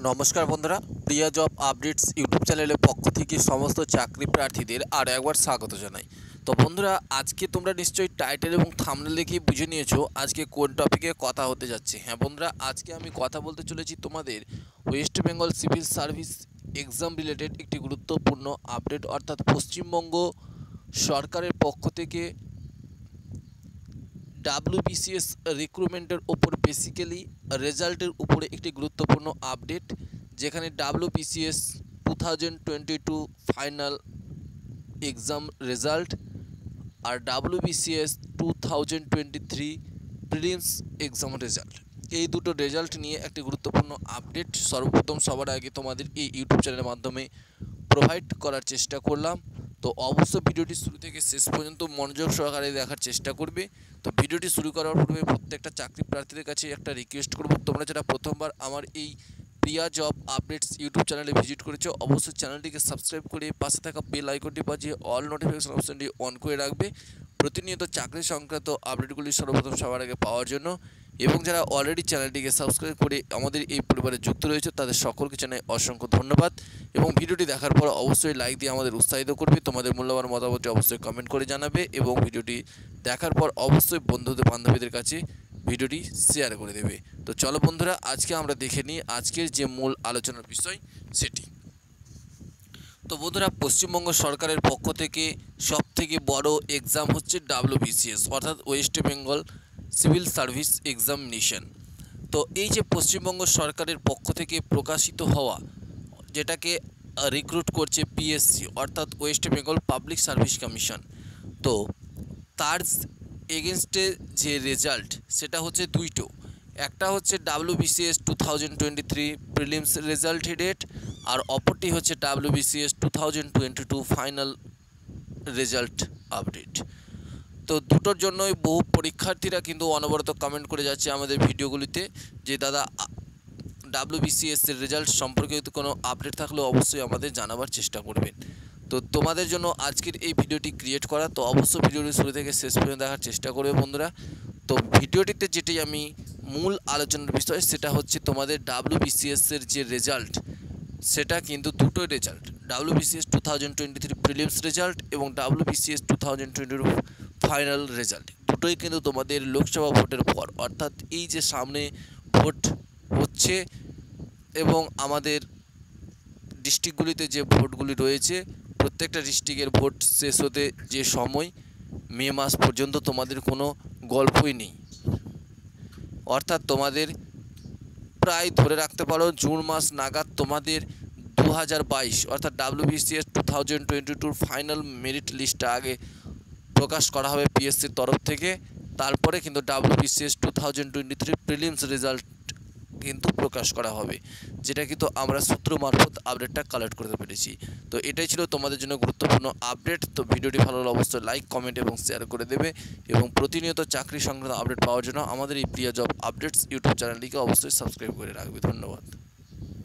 নমস্কার বন্ধুরা, প্রিয়া job updates YouTube চ্যানেলের পক্ষ থেকে সমস্ত চাকরি প্রার্থীদের আরও একবার স্বাগত জানাই। তো বন্ধুরা, আজকে তোমরা নিশ্চয়ই টাইটেল এবং থাম্বনেল দেখে বুঝে নিয়েছো আজকে কোন টপিকে কথা হতে যাচ্ছে। হ্যাঁ বন্ধুরা, আজকে আমি কথা বলতে চলেছি তোমাদের West Bengal civil service exam related একটি গুরুত্বপূর্ণ আপডেট, অর্থাৎ পশ্চিমবঙ্গ সরকারের পক্ষ থেকে WBCS রিক্রুটমেন্টের ওপর বেসিক্যালি রেজাল্টের উপরে একটি গুরুত্বপূর্ণ আপডেট, যেখানে WBCS 2022 ফাইনাল এক্সাম রেজাল্ট আর WBCS 2023 প্রিলিমস এক্সাম রেজাল্ট, এই দুটো রেজাল্ট নিয়ে একটি গুরুত্বপূর্ণ আপডেট সর্বপ্রথম সবার আগে তোমাদের এই ইউটিউব চ্যানেলের মাধ্যমে প্রোভাইড করার চেষ্টা করলাম। তো অবশ্যই ভিডিওটি শুরু থেকে শেষ পর্যন্ত মনোযোগ সহকারে দেখার চেষ্টা করবে। তো ভিডিওটি শুরু করার পূর্বে প্রত্যেকটা চাকরি প্রার্থীদের কাছে একটা রিকোয়েস্ট করব, তোমরা যারা প্রথমবার আমার এই প্রিয়া জব আপডেটস ইউটিউব চ্যানেলে ভিজিট করেছো, অবশ্যই চ্যানেলটিকে সাবস্ক্রাইব করে পাশে থাকা বেল আইকনটি বাজিয়ে অল নোটিফিকেশন অপশনটি অন করে রাখবে প্রতিনিয়ত চাকরি সংক্রান্ত আপডেটগুলি সর্বপ্রথম সবার আগে পাওয়ার জন্য। এবং যারা অলরেডি চ্যানেলটিকে সাবস্ক্রাইব করে আমাদের এই পরিবারে যুক্ত রয়েছে তাদের সকলকে জানাই অসংখ্য ধন্যবাদ। এবং ভিডিওটি দেখার পর অবশ্যই লাইক দিয়ে আমাদের উৎসাহিত করবে, তোমাদের মূল্যবান মতামতটি অবশ্যই কমেন্ট করে জানাবে এবং ভিডিওটি দেখার পর অবশ্যই বন্ধুদের বান্ধবীদের কাছে ভিডিওটি শেয়ার করে দেবে। তো চলো বন্ধুরা, আজকে আমরা দেখে নিই আজকের যে মূল আলোচনার বিষয় সেটি। তো বন্ধুরা, পশ্চিমবঙ্গ সরকারের পক্ষ থেকে সবথেকে বড় এক্সাম হচ্ছে WBCS, অর্থাৎ West Bengal civil service examination. তো এই যে পশ্চিমবঙ্গ সরকারের পক্ষ থেকে প্রকাশিত হওয়া, যেটাকে রিক্রুট করছে PSC অর্থাৎ West Bengal public service commission, তো তার এগেনস্টে যে রেজাল্ট সেটা হচ্ছে দুইটো। একটা হচ্ছে WBCS 2023 প্রিলিমস রেজাল্ট ডেট, আর অপরটি হচ্ছে WBCS 2022 ফাইনাল রেজাল্ট আপডেট। তো দুটোর জন্যই বহু পরীক্ষার্থীরা কিন্তু অনবরত কমেন্ট করে যাচ্ছে আমাদের ভিডিওগুলিতে যে দাদা WBCS এর রেজাল্ট সম্পর্কে কোনো আপডেট থাকলে অবশ্যই আমাদের জানাবার চেষ্টা করবেন। তো তোমাদের জন্য আজকের এই ভিডিওটি ক্রিয়েট করা, তো অবশ্যই ভিডিওটি শুরু থেকে শেষ পর্যন্ত দেখার চেষ্টা করবে বন্ধুরা। তো ভিডিওটিতে যেটি আমি মূল আলোচনার বিষয় সেটা হচ্ছে তোমাদের WBCS এর যে রেজাল্ট, সেটা কিন্তু দুটোই রেজাল্ট, WBCS 2023 প্রিলিমস রেজাল্ট এবং WBCS 2022 ফাইনাল রেজাল্ট, দুটোই কিন্তু তোমাদের লোকসভা ভোটের পর, অর্থাৎ এই যে সামনে ভোট হচ্ছে এবং আমাদের ডিস্ট্রিক্টগুলিতে যে ভোটগুলি রয়েছে, প্রত্যেকটা ডিস্ট্রিক্টের ভোট শেষ হতে যে সময় মে মাস পর্যন্ত তোমাদের কোনো গল্পই নেই, অর্থাৎ তোমাদের প্রায় ধরে রাখতে পারো জুন মাস নাগাদ তোমাদের 2022 অর্থাৎ WBCS 2022 ফাইনাল মেরিট লিস্টটা আগে প্রকাশ করা হবে PSCর তরফ থেকে, তারপরে কিন্তু WBCS 2023 প্রিলিমস রেজাল্ট কিন্তু প্রকাশ করা হবে, যেটা কিন্তু আমরা সূত্র মারফত আপডেটটা কালেক্ট করতে পেরেছি। তো এটাই ছিল তোমাদের জন্য গুরুত্বপূর্ণ আপডেট। তো ভিডিওটি ভালো লাগলে অবশ্যই লাইক, কমেন্ট এবং শেয়ার করে দেবে এবং প্রতিনিয়ত চাকরি সংক্রান্ত আপডেট পাওয়ার জন্য আমাদের এই প্রিয়া জব আপডেটস ইউটিউব চ্যানেলটিকে অবশ্যই সাবস্ক্রাইব করে রাখবে। ধন্যবাদ।